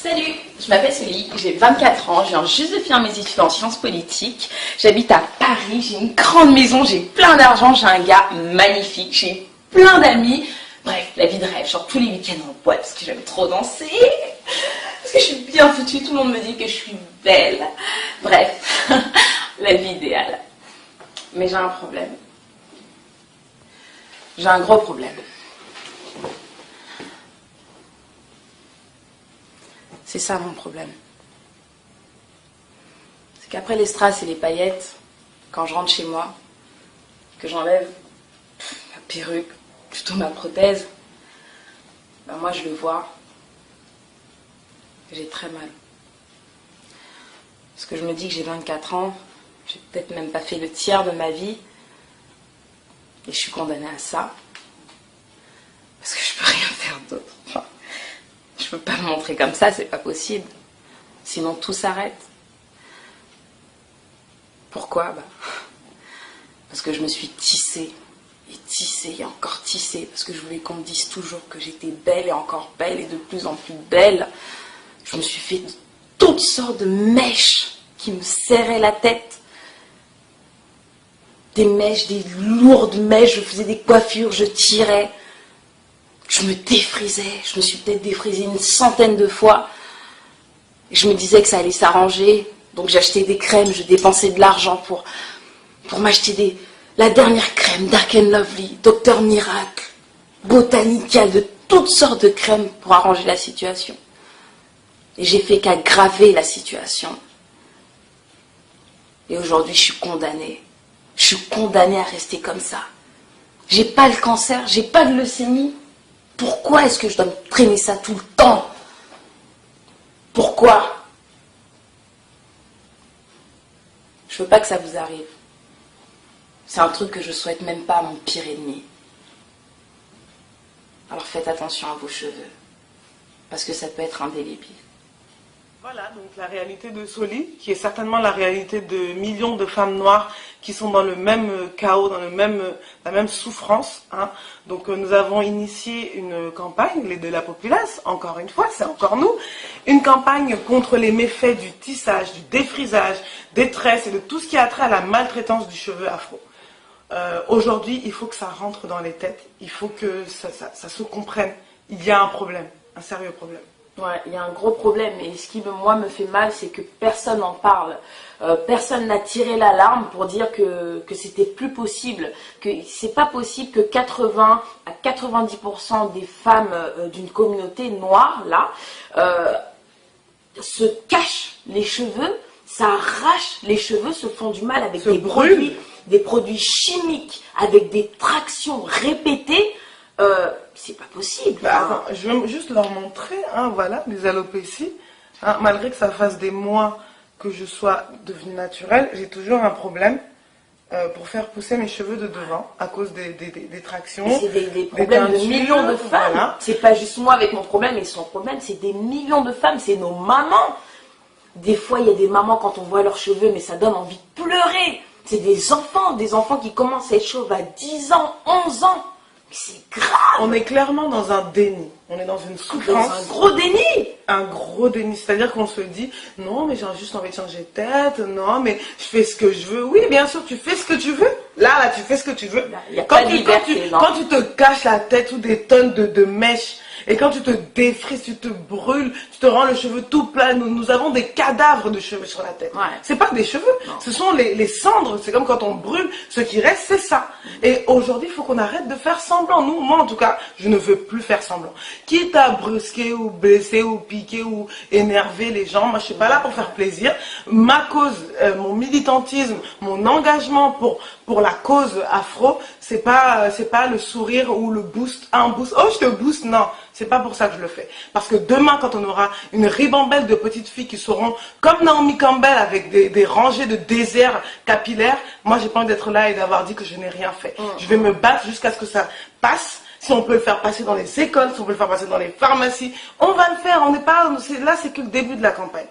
Salut, je m'appelle Célie, j'ai 24 ans, je viens juste de finir mes études en sciences politiques. J'habite à Paris, j'ai une grande maison, j'ai plein d'argent, j'ai un gars magnifique, j'ai plein d'amis. Bref, la vie de rêve, genre tous les week-ends en boîte parce que j'aime trop danser. Parce que je suis bien foutue, tout le monde me dit que je suis belle. Bref, la vie idéale. Mais j'ai un problème. J'ai un gros problème. C'est ça mon problème. C'est qu'après les strass et les paillettes, quand je rentre chez moi, que j'enlève ma perruque, plutôt ma prothèse, ben moi je le vois, j'ai très mal. Parce que je me dis que j'ai 24 ans, j'ai peut-être même pas fait le tiers de ma vie, et je suis condamnée à ça, parce que je peux rien faire d'autre. Enfin, je peux pas me montrer comme ça, c'est pas possible. Sinon tout s'arrête. Pourquoi? Parce que je me suis tissée, et encore tissée, parce que je voulais qu'on me dise toujours que j'étais belle et encore belle et de plus en plus belle. Je me suis fait toutes sortes de mèches qui me serraient la tête. Des mèches, des lourdes mèches, je faisais des coiffures, je tirais. Je me défrisais, je me suis peut-être défrisée une centaine de fois. Et je me disais que ça allait s'arranger. Donc j'achetais des crèmes, je dépensais de l'argent pour m'acheter la dernière crème, Dark and Lovely, Dr Miracle, Botanical, de toutes sortes de crèmes pour arranger la situation. Et j'ai fait qu'aggraver la situation. Et aujourd'hui, je suis condamnée. Je suis condamnée à rester comme ça. J'ai pas le cancer, j'ai pas de leucémie. Pourquoi est-ce que je dois me traîner ça tout le temps? Pourquoi? Je veux pas que ça vous arrive. C'est un truc que je souhaite même pas à mon pire ennemi. Alors faites attention à vos cheveux, parce que ça peut être indélébile. Voilà, donc la réalité de Soli, qui est certainement la réalité de millions de femmes noires qui sont dans le même chaos, dans la même souffrance. Hein. Donc nous avons initié une campagne, les de la populace, encore une fois, c'est encore nous, une campagne contre les méfaits du tissage, du défrisage, des tresses et de tout ce qui a trait à la maltraitance du cheveu afro. Aujourd'hui, il faut que ça rentre dans les têtes, il faut que ça se comprenne. Il y a un problème, un sérieux problème. Ouais, il y a un gros problème et ce qui moi me fait mal, c'est que personne n'en parle. Personne n'a tiré l'alarme pour dire que c'était plus possible, que c'est pas possible que 80 à 90% des femmes d'une communauté noire là se cachent les cheveux, ça arrache les cheveux, se font du mal avec des produits chimiques, avec des tractions répétées. C'est pas possible. Attends, je vais juste leur montrer, hein, voilà, les alopécies. Hein, malgré que ça fasse des mois que je sois devenue naturelle, j'ai toujours un problème pour faire pousser mes cheveux de devant à cause des tractions. C'est des problèmes de millions de femmes. Voilà. C'est pas juste moi avec mon problème et son problème, c'est des millions de femmes, c'est nos mamans. Des fois, il y a des mamans quand on voit leurs cheveux, mais ça donne envie de pleurer. C'est des enfants qui commencent à être chauves à 10 ans, 11 ans. C'est grave. On est clairement dans un déni. On est dans une souffrance. Dans un gros déni. Un gros déni. C'est-à-dire qu'on se dit, non, mais j'ai juste envie de changer de tête. Non, mais je fais ce que je veux. Oui, bien sûr, tu fais ce que tu veux. Là, tu fais ce que tu veux. Quand tu te caches la tête ou des tonnes de mèches, et quand tu te défrises, tu te brûles, tu te rends le cheveu tout plat. Nous avons des cadavres de cheveux sur la tête. Ouais. C'est pas des cheveux, non. Ce sont les cendres. C'est comme quand on brûle, ce qui reste, c'est ça. Et aujourd'hui, il faut qu'on arrête de faire semblant. Moi, en tout cas, je ne veux plus faire semblant. Quitte à brusquer ou blesser ou piquer ou énerver les gens, moi, je suis pas là pour faire plaisir. Ma cause, mon militantisme, mon engagement pour la cause afro, c'est pas le sourire ou le boost, un boost. Oh, je te booste, non. C'est pas pour ça que je le fais. Parce que demain, quand on aura une ribambelle de petites filles qui seront comme Naomi Campbell avec des rangées de déserts capillaires, moi, j'ai pas envie d'être là et d'avoir dit que je n'ai rien fait. Je vais me battre jusqu'à ce que ça passe. Si on peut le faire passer dans les écoles, si on peut le faire passer dans les pharmacies, on va le faire. On n'est pas là, c'est que le début de la campagne.